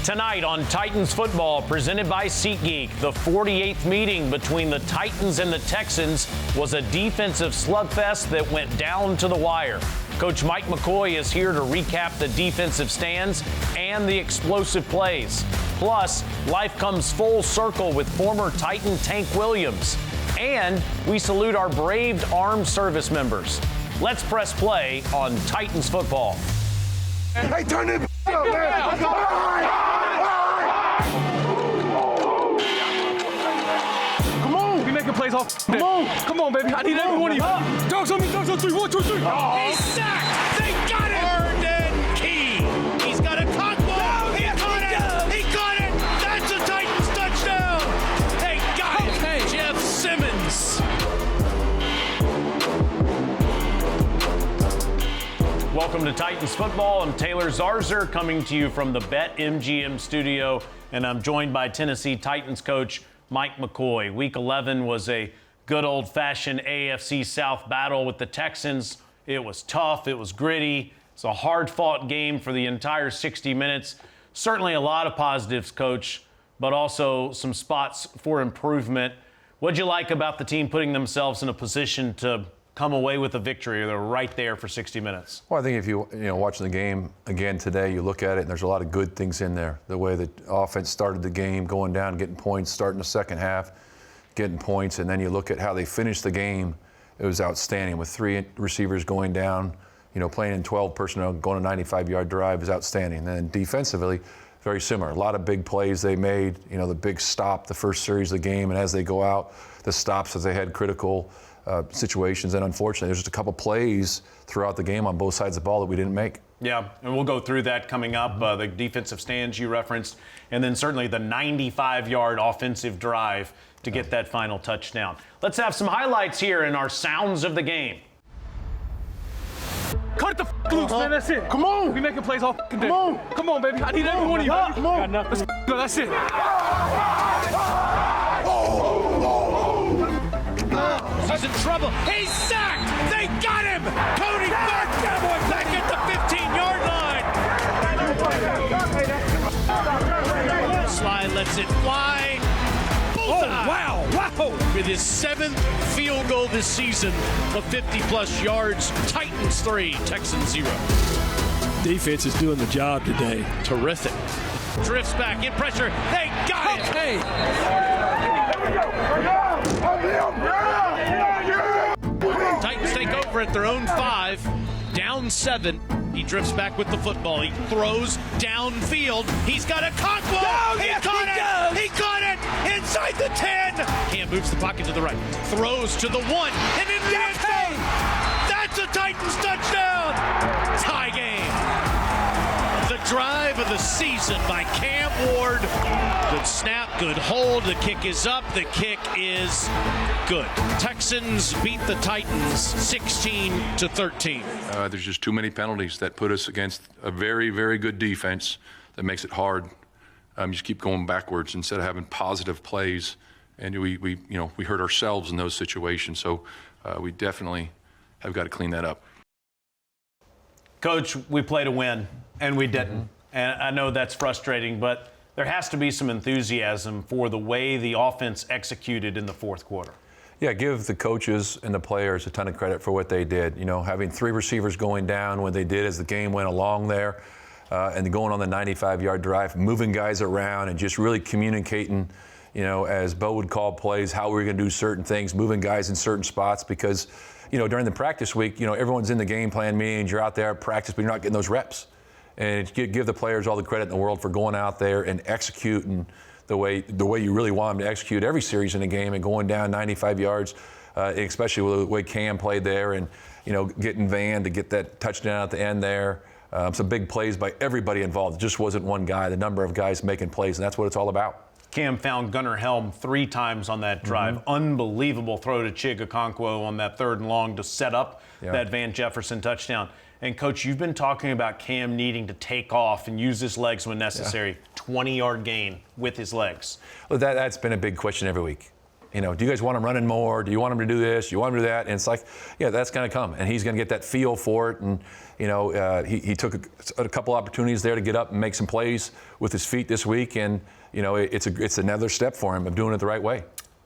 Tonight on Titans football, presented by SeatGeek, the 48th meeting between the Titans and the Texans was a defensive slugfest that went down to the wire. Coach Mike McCoy is here to recap the defensive stands and the explosive plays. Plus, life comes full circle with former Titan Tank Williams. And we salute our braved armed service members. Let's press play on Titans football. Hey, turn it up, man. Come on. We making plays off. Come on. Come on, baby. I need every one of you. Dogs on me. Dogs on 3. 1, 2, 3. He's sacked. They got it. Arden Key. He's got a cock ball. He caught it. He caught it. That's a Titans touchdown. They got it. Hey. Jeff Simmons. Welcome to Titans football. I'm Taylor Zarzer coming to you from the BetMGM studio, and I'm joined by Tennessee Titans coach Mike McCoy. Week 11 was a good old-fashioned AFC South battle with the Texans. It was tough. It was gritty. It's a hard-fought game for the entire 60 minutes. Certainly a lot of positives, Coach, but also some spots for improvement. What'd you like about the team putting themselves in a position to come away with a victory? They're right there for 60 minutes. Well, I think if you watching the game again today, you look at it and there's a lot of good things in there. The way the offense started the game, going down, getting points, starting the second half, getting points, and then you look at how they finished the game. It was outstanding with 3 receivers going down, playing in 12 personnel, going a 95-yard drive is outstanding. And then defensively, very similar. A lot of big plays they made, the big stop, the first series of the game, and as they go out, the stops as they had critical situations, and unfortunately there's just a couple plays throughout the game on both sides of the ball that we didn't make. Yeah, and we'll go through that coming up, the defensive stands you referenced, and then certainly the 95-yard offensive drive to get that final touchdown. Let's have some highlights here in our Sounds of the Game. Cut the loose, man. That's it. Come on. We making plays all day. Come on, baby. I need every one of you. Come on. Let's go. That's it. He's in trouble. He's sacked. They got him. Cody Barkett back at the 15-yard line. Slide lets it fly. Bullseye. Oh, wow. With his 7th field goal this season of 50-plus yards. Titans 3, Texans 0. Defense is doing the job today. Terrific. Drifts back in pressure. They got it. Hey. Titans take over at their own 5, down 7. He drifts back with the football. He throws downfield. He's got a cock ball. He caught it. He caught it inside the 10. Cam moves the pocket to the right. Throws to the 1 and in the end zone. That's a Titans touchdown. Tie game. The drive of the season by Cam Ward. Good snap, good hold. The kick is up. The kick is good. Texans beat the Titans 16-13. There's just too many penalties that put us against a very, very good defense that makes it hard. You just keep going backwards instead of having positive plays, and we hurt ourselves in those situations. So we definitely have got to clean that up. Coach, we played to win, and we didn't. And I know that's frustrating, but there has to be some enthusiasm for the way the offense executed in the fourth quarter. Yeah, give the coaches and the players a ton of credit for what they did. Having 3 receivers going down when they did as the game went along there, and going on the 95-yard drive, moving guys around and just really communicating, as Bo would call plays, how we're going to do certain things, moving guys in certain spots because, during the practice week, everyone's in the game plan meetings, you're out there at practice, but you're not getting those reps. And give the players all the credit in the world for going out there and executing the way you really want them to execute every series in a game and going down 95 yards, especially with the way Cam played there and, getting Van to get that touchdown at the end there. Some big plays by everybody involved. It just wasn't one guy, the number of guys making plays, and that's what it's all about. Cam found Gunnar Helm 3 times on that drive. Unbelievable throw to Chigakonkwo on that 3rd and long to set up that Van Jefferson touchdown. And, Coach, you've been talking about Cam needing to take off and use his legs when necessary. 20-yard gain with his legs. Well, that's been a big question every week. You know, do you guys want him running more? Do you want him to do this? Do you want him to do that? And it's like, yeah, that's going to come. And he's going to get that feel for it. And, you know, he took a couple opportunities there to get up and make some plays with his feet this week. And, you know, it's another step for him of doing it the right way.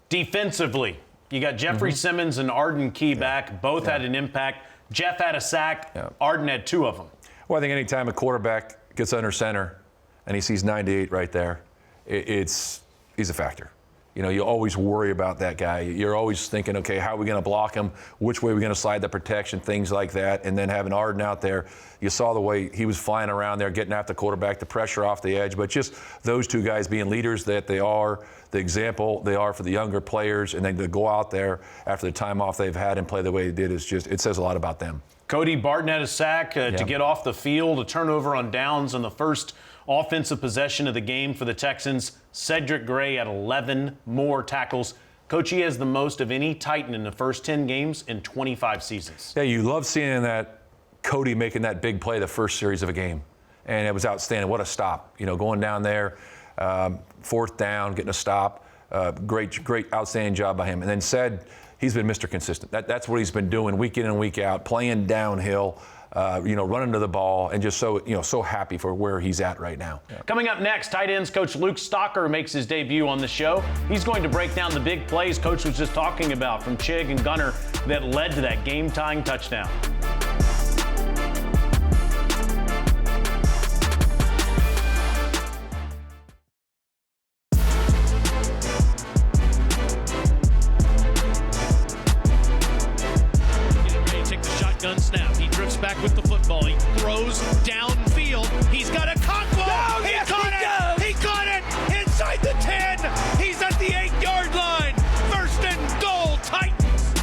Defensively, you got Jeffrey Simmons and Arden Key back. Both had an impact. Jeff had a sack. Yeah. Arden had 2 of them. Well, I think anytime a quarterback gets under center and he sees 98 right there, he's a factor. You know, you always worry about that guy. You're always thinking, okay, how are we going to block him? Which way are we going to slide the protection? Things like that. And then having Arden out there, you saw the way he was flying around there, getting after the quarterback, the pressure off the edge. But just those 2 guys being leaders that they are, the example they are for the younger players, and then to go out there after the time off they've had and play the way they did is just, it says a lot about them. Cody Barton had a sack to get off the field, a turnover on downs on the first offensive possession of the game for the Texans. Cedric Gray had 11 more tackles. Coach, he has the most of any Titan in the first 10 games in 25 seasons. Yeah, you love seeing that Cody making that big play the first series of a game. And it was outstanding. What a stop. You know, going down there, 4th down, getting a stop. Great, outstanding job by him. And then said he's been Mr. Consistent. That's what he's been doing week in and week out, playing downhill. You know, running to the ball, and just so happy for where he's at right now. Yeah. Coming up next, tight ends coach Luke Stocker makes his debut on the show. He's going to break down the big plays Coach was just talking about from Chig and Gunner that led to that game-tying touchdown. Gun snap. He drifts back with the football. He throws downfield. He's got a cockball. He caught it. He caught it inside the 10. He's at the 8-yard line. 1st and goal, Titans.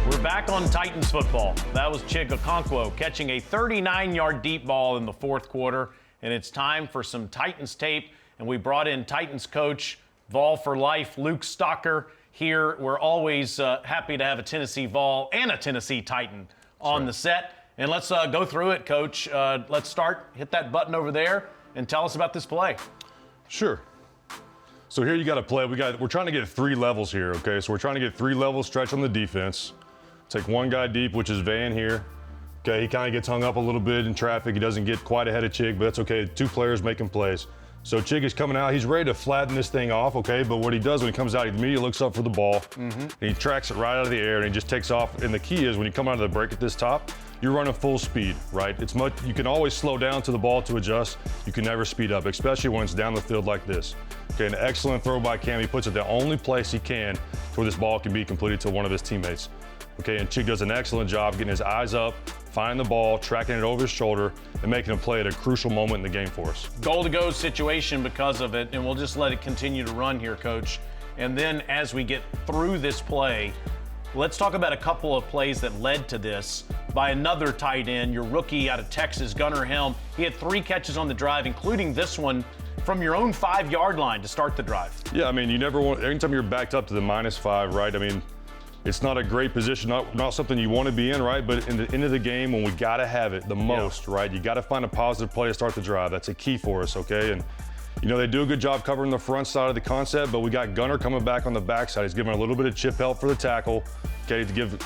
We're back on Titans football. That was Chig Okonkwo catching a 39-yard deep ball in the 4th quarter. And it's time for some Titans tape. And we brought in Titans coach, Vol for life, Luke Stocker. Here, we're always happy to have a Tennessee Vol and a Tennessee Titan on the set. And let's go through it, Coach. Let's start. Hit that button over there and tell us about this play. Sure. So here you got a play. We're trying to get 3 levels here, okay? So we're trying to get 3 levels stretch on the defense. Take 1 guy deep, which is Van here. Okay, he kind of gets hung up a little bit in traffic. He doesn't get quite ahead of Chig, but that's okay. 2 players making plays. So Chig is coming out. He's ready to flatten this thing off, okay? But what he does when he comes out, he immediately looks up for the ball. And he tracks it right out of the air, and he just takes off. And the key is when you come out of the break at this top, you're running full speed, right? You can always slow down to the ball to adjust. You can never speed up, especially when it's down the field like this. Okay, an excellent throw by Cam. He puts it the only place he can to where this ball can be completed to one of his teammates. Okay, and Chig does an excellent job getting his eyes up, finding the ball, tracking it over his shoulder, and making a play at a crucial moment in the game for us. Goal-to-go situation because of it, and we'll just let it continue to run here, Coach. And then as we get through this play, let's talk about a couple of plays that led to this by another tight end, your rookie out of Texas, Gunnar Helm. He had 3 catches on the drive, including this one from your own 5-yard line to start the drive. Yeah, I mean, you never want, anytime you're backed up to the -5, right? I mean, it's not a great position, not something you want to be in, right? But in the end of the game, when we got to have it the most, right? You got to find a positive play to start the drive. That's a key for us, okay? And, you know, they do a good job covering the front side of the concept, but we got Gunnar coming back on the backside. He's giving a little bit of chip help for the tackle, okay, to give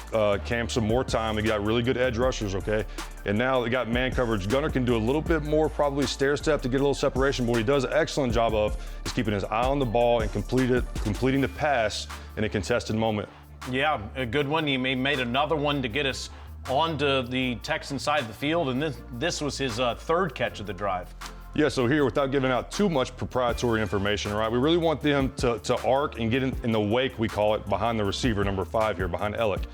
Cam some more time. They got really good edge rushers, okay? And now they got man coverage. Gunnar can do a little bit more, probably stair step to get a little separation, but what he does an excellent job of is keeping his eye on the ball and completing the pass in a contested moment. Yeah, a good one. He made another one to get us onto the Texan side of the field, and this was his 3rd catch of the drive. Yeah, so here, without giving out too much proprietary information, right, we really want them to arc and get in the wake, we call it, behind the receiver, number 5 here, behind Ellick.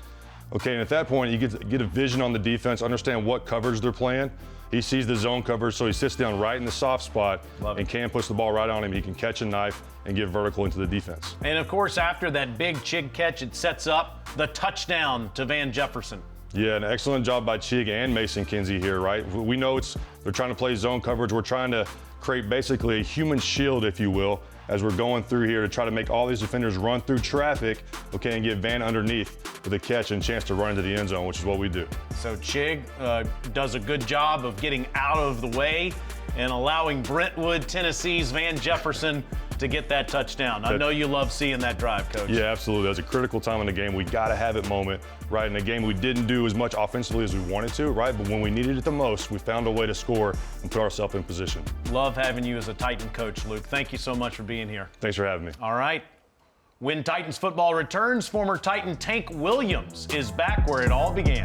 Okay, and at that point, you get a vision on the defense, understand what coverage they're playing. He sees the zone coverage, so he sits down right in the soft spot and Cam puts the ball right on him. He can catch a knife and get vertical into the defense. And, of course, after that big Chig catch, it sets up the touchdown to Van Jefferson. Yeah, an excellent job by Chig and Mason Kinsey here, right? We know they're trying to play zone coverage. We're trying to create basically a human shield, if you will, as we're going through here to try to make all these defenders run through traffic, okay, and get Van underneath with a catch and chance to run into the end zone, which is what we do. So Chig does a good job of getting out of the way and allowing Brentwood, Tennessee's Van Jefferson to get that touchdown. I know you love seeing that drive, Coach. Yeah, absolutely. That was a critical time in the game. We got to have it moment, right? In the game, we didn't do as much offensively as we wanted to, right? But when we needed it the most, we found a way to score and put ourselves in position. Love having you as a Titan coach, Luke. Thank you so much for being here. Thanks for having me. All right. When Titans football returns, former Titan Tank Williams is back where it all began.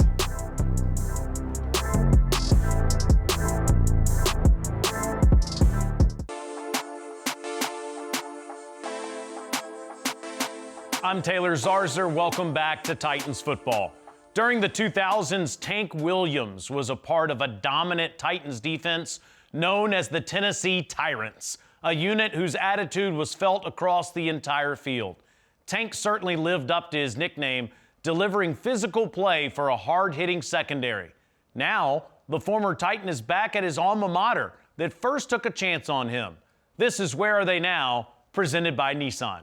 I'm Taylor Zarzer. Welcome back to Titans football. During the 2000s, Tank Williams was a part of a dominant Titans defense known as the Tennessee Tyrants, a unit whose attitude was felt across the entire field. Tank certainly lived up to his nickname, delivering physical play for a hard-hitting secondary. Now, the former Titan is back at his alma mater that first took a chance on him. This is Where Are They Now?, presented by Nissan.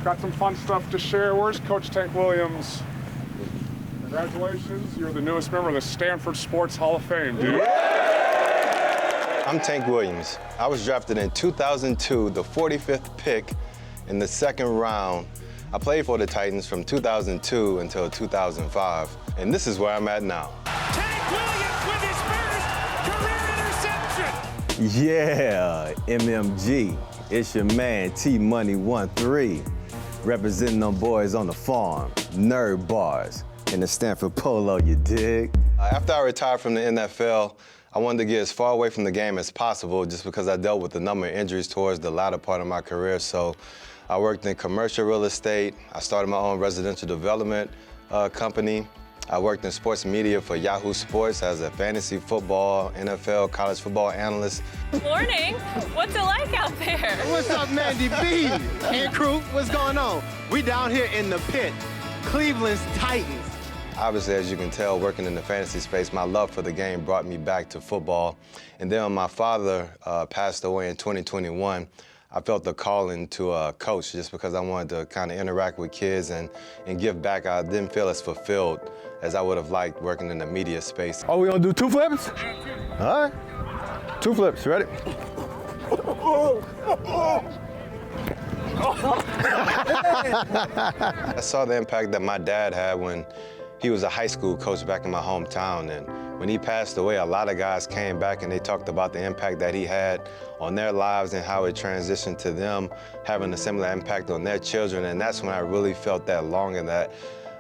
Got some fun stuff to share. Where's Coach Tank Williams? Congratulations, you're the newest member of the Stanford Sports Hall of Fame, dude. I'm Tank Williams. I was drafted in 2002, the 45th pick in the second round. I played for the Titans from 2002 until 2005, and this is where I'm at now. Tank Williams with his first career interception. Yeah, MMG. It's your man, T-Money 13, representing them boys on the farm, nerd bars, in the Stanford Polo, you dig? After I retired from the NFL, I wanted to get as far away from the game as possible just because I dealt with a number of injuries towards the latter part of my career. So I worked in commercial real estate. I started my own residential development company. I worked in sports media for Yahoo Sports as a fantasy football, NFL, college football analyst. Morning. What's it like out there? What's up, Mandy B? And crew, what's going on? We down here in the pit, Cleveland's Titans. Obviously, as you can tell, working in the fantasy space, my love for the game brought me back to football. And then when my father passed away in 2021, I felt the calling to coach just because I wanted to kind of interact with kids and give back. I didn't feel as fulfilled as I would have liked working in the media space. Oh, we gonna do 2 flips? All right. 2 flips, ready? I saw the impact that my dad had when he was a high school coach back in my hometown. And when he passed away, a lot of guys came back and they talked about the impact that he had on their lives and how it transitioned to them having a similar impact on their children. And that's when I really felt that longing that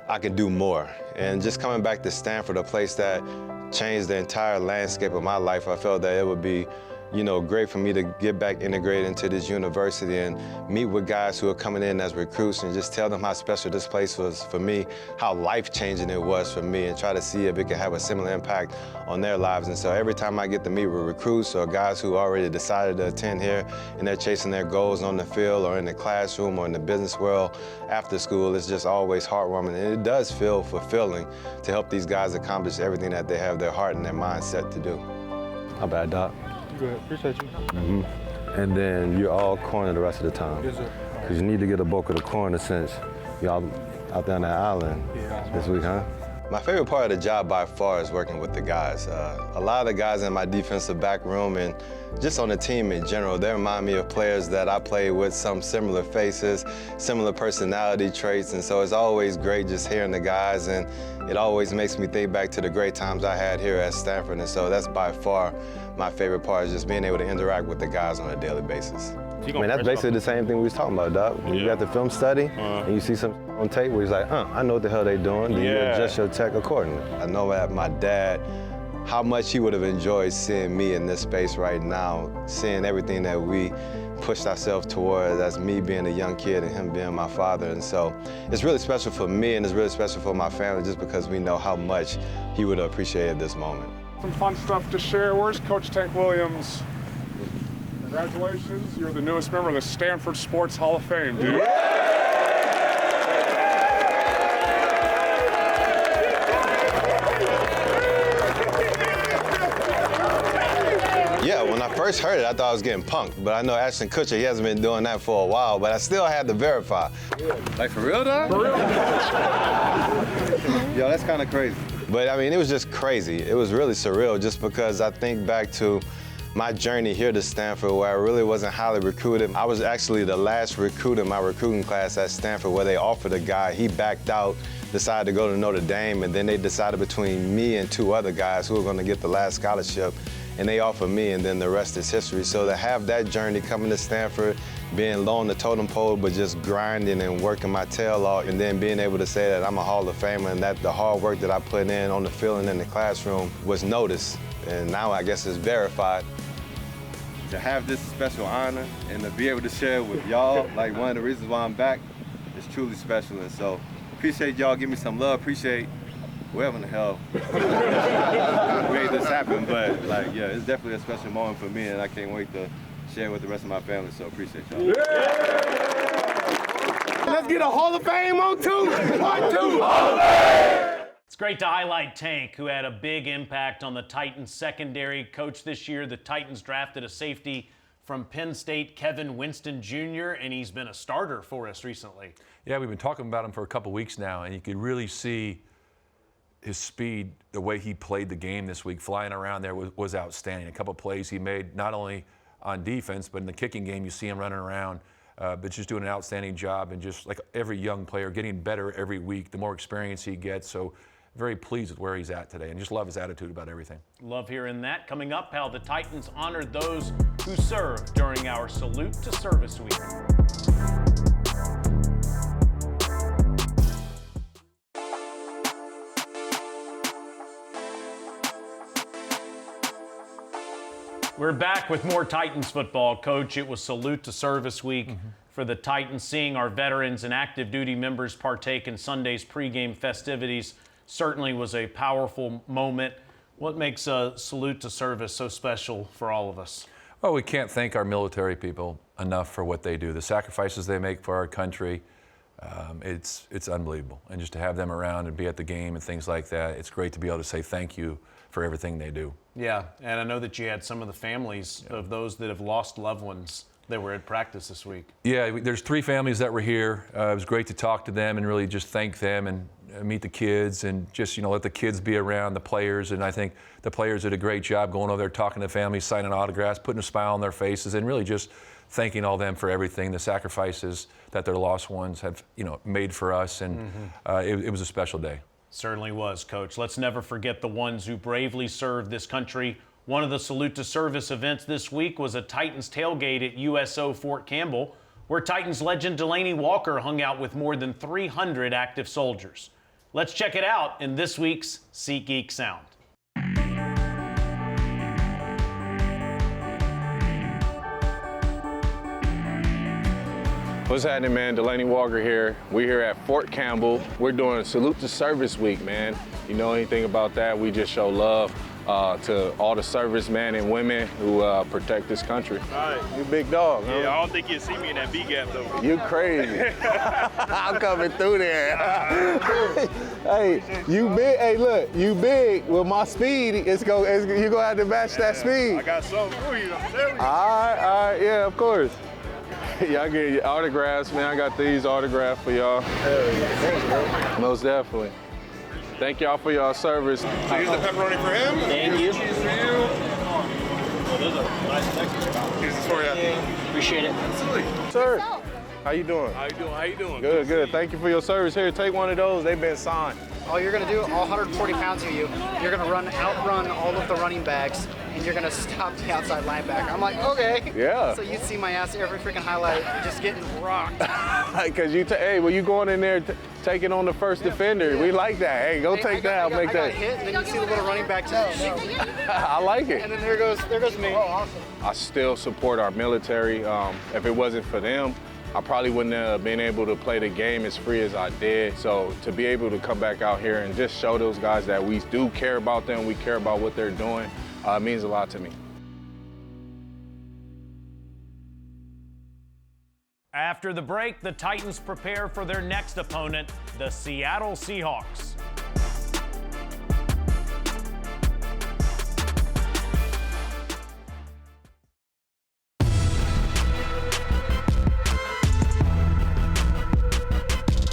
I could do more. And just coming back to Stanford, a place that changed the entire landscape of my life, I felt that it would be, you know, great for me to get back integrated into this university and meet with guys who are coming in as recruits and just tell them how special this place was for me, how life-changing it was for me, and try to see if it can have a similar impact on their lives. And so every time I get to meet with recruits or guys who already decided to attend here and they're chasing their goals on the field or in the classroom or in the business world after school, it's just always heartwarming. And it does feel fulfilling to help these guys accomplish everything that they have their heart and their mind set to do. How bad, Doc? Good, appreciate you. Mm-hmm. And then you're all corner the rest of the time. Yes, sir. Because you need to get a bulk of the corner since y'all out there on that island this week, huh? My favorite part of the job by far is working with the guys. A lot of the guys in my defensive back room and just on the team in general, they remind me of players that I played with, some similar faces, similar personality traits, and so it's always great just hearing the guys, and it always makes me think back to the great times I had here at Stanford, and so that's by far my favorite part, is just being able to interact with the guys on a daily basis. I mean, that's basically the same thing we was talking about, Doc. When you got the film study and you see some on tape where he's like, I know what the hell they doing, then you adjust your tech accordingly. I know that my dad, how much he would have enjoyed seeing me in this space right now, seeing everything that we pushed ourselves towards as me being a young kid and him being my father. And so it's really special for me and it's really special for my family just because we know how much he would have appreciated this moment. Some fun stuff to share. Where's Coach Tank Williams? Congratulations, you're the newest member of the Stanford Sports Hall of Fame, dude. Yeah, when I first heard it, I thought I was getting punked, but I know Ashton Kutcher, he hasn't been doing that for a while, but I still had to verify. Like for real, dog? For real? Yo, that's kind of crazy. But I mean, it was just crazy. It was really surreal just because I think back to my journey here to Stanford, where I really wasn't highly recruited. I was actually the last recruit in my recruiting class at Stanford, where they offered a guy. He backed out, decided to go to Notre Dame, and then they decided between me and 2 other guys who were going to get the last scholarship, and they offered me, and then the rest is history. So to have that journey coming to Stanford, being low on the totem pole, but just grinding and working my tail off, and then being able to say that I'm a Hall of Famer and that the hard work that I put in on the field and in the classroom was noticed, and now I guess it's verified. To have this special honor and to be able to share it with y'all, like one of the reasons why I'm back, is truly special. And so appreciate y'all giving me some love, appreciate whoever in the hell made this happen. But like, yeah, it's definitely a special moment for me, and I can't wait to share it with the rest of my family, so appreciate y'all. Let's get a Hall of Fame on 2. 1, 2, Hall of Fame! It's great to highlight Tank, who had a big impact on the Titans secondary. Coach, this year the Titans drafted a safety from Penn State, Kevin Winston Jr., and he's been a starter for us recently. Yeah, we've been talking about him for a couple weeks now, and you could really see his speed, the way he played the game this week, flying around there was outstanding. A couple plays he made, not only on defense, but in the kicking game, you see him running around, but just doing an outstanding job, and just like every young player, getting better every week, the more experience he gets. So very pleased with where he's at today, and just love his attitude about everything. Love hearing that. Coming up, how the Titans honored those who served during our Salute to Service Week. We're back with more Titans football. Coach, it was Salute to Service Week for the Titans. Seeing our veterans and active duty members partake in Sunday's pregame festivities certainly was a powerful moment. What makes a Salute to Service so special for all of us? Well, we can't thank our military people enough for what they do. The sacrifices they make for our country, it's unbelievable. And just to have them around and be at the game and things like that, it's great to be able to say thank you for everything they do. Yeah, and I know that you had some of the families of those that have lost loved ones that were at practice this week. Yeah, there's 3 families that were here. It was great to talk to them and really just thank them and meet the kids and just, let the kids be around the players. And I think the players did a great job going over there, talking to families, signing autographs, putting a smile on their faces, and really just thanking all them for everything, the sacrifices that their lost ones have, made for us. And it was a special day. Certainly was, Coach. Let's never forget the ones who bravely served this country. One of the Salute to Service events this week was a Titans tailgate at USO Fort Campbell, where Titans legend Delaney Walker hung out with more than 300 active soldiers. Let's check it out in this week's SeatGeek Sound. What's happening, man? Delaney Walker here. We're here at Fort Campbell. We're doing a Salute to Service Week, man. You know anything about that? We just show love to all the servicemen and women who protect this country. All right. You big dog, huh? Yeah, I don't think you'll see me in that B-gap, though. You crazy. I'm coming through there. Hey, you big. Hey, look, you big. With my speed, you're going to have to match that speed. I got something for you, I'm telling you. All right, yeah, of course. Y'all get your autographs, man. I got these autographed for y'all. Thanks, bro. Most definitely. Thank y'all for y'all service. So here's the pepperoni for him. Thank you. Cheese for you. Oh, those are nice Texas. Here's this for you. Appreciate it. Absolutely. Sir, how you doing? How you doing? Good, good. Thank you for your service. Here, take one of those. They've been signed. All you're going to do, all 140 pounds of you, you're going to outrun all of the running backs, and you're going to stop the outside linebacker. I'm like, okay. Yeah. So you'd see my ass every freaking highlight, just getting rocked. Because hey, when you going in there taking on the first defender, we like that. Hey, go take that. I'll make that. I got hit, and then you see the little running back just I like it. And then there goes me. Oh, awesome. I still support our military. If it wasn't for them, I probably wouldn't have been able to play the game as free as I did. So to be able to come back out here and just show those guys that we do care about them, we care about what they're doing, means a lot to me. After the break, the Titans prepare for their next opponent, the Seattle Seahawks.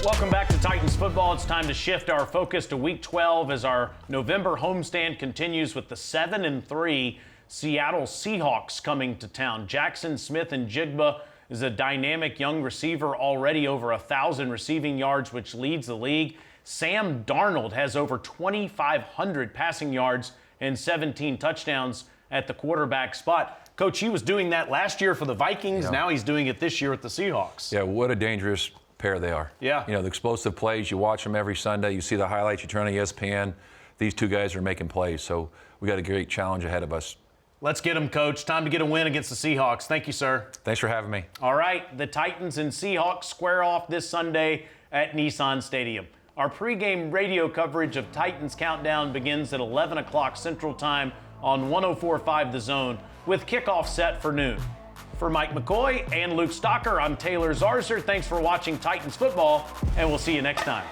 Welcome back to Titans football. It's time to shift our focus to Week 12 as our November homestand continues with the 7-3 Seattle Seahawks coming to town. Jackson Smith-Njigba is a dynamic young receiver, already over 1,000 receiving yards, which leads the league. Sam Darnold has over 2,500 passing yards and 17 touchdowns at the quarterback spot. Coach, he was doing that last year for the Vikings. Yeah. Now he's doing it this year with the Seahawks. Yeah, what a dangerous pair they are. Yeah. You know, the explosive plays, you watch them every Sunday, you see the highlights, you turn on ESPN. These two guys are making plays, so we got a great challenge ahead of us. Let's get them, Coach. Time to get a win against the Seahawks. Thank you, sir. Thanks for having me. All right, the Titans and Seahawks square off this Sunday at Nissan Stadium. Our pregame radio coverage of Titans Countdown begins at 11 o'clock Central Time on 104.5 The Zone, with kickoff set for noon. For Mike McCoy and Luke Stocker, I'm Taylor Zarzer. Thanks for watching Titans football, and we'll see you next time.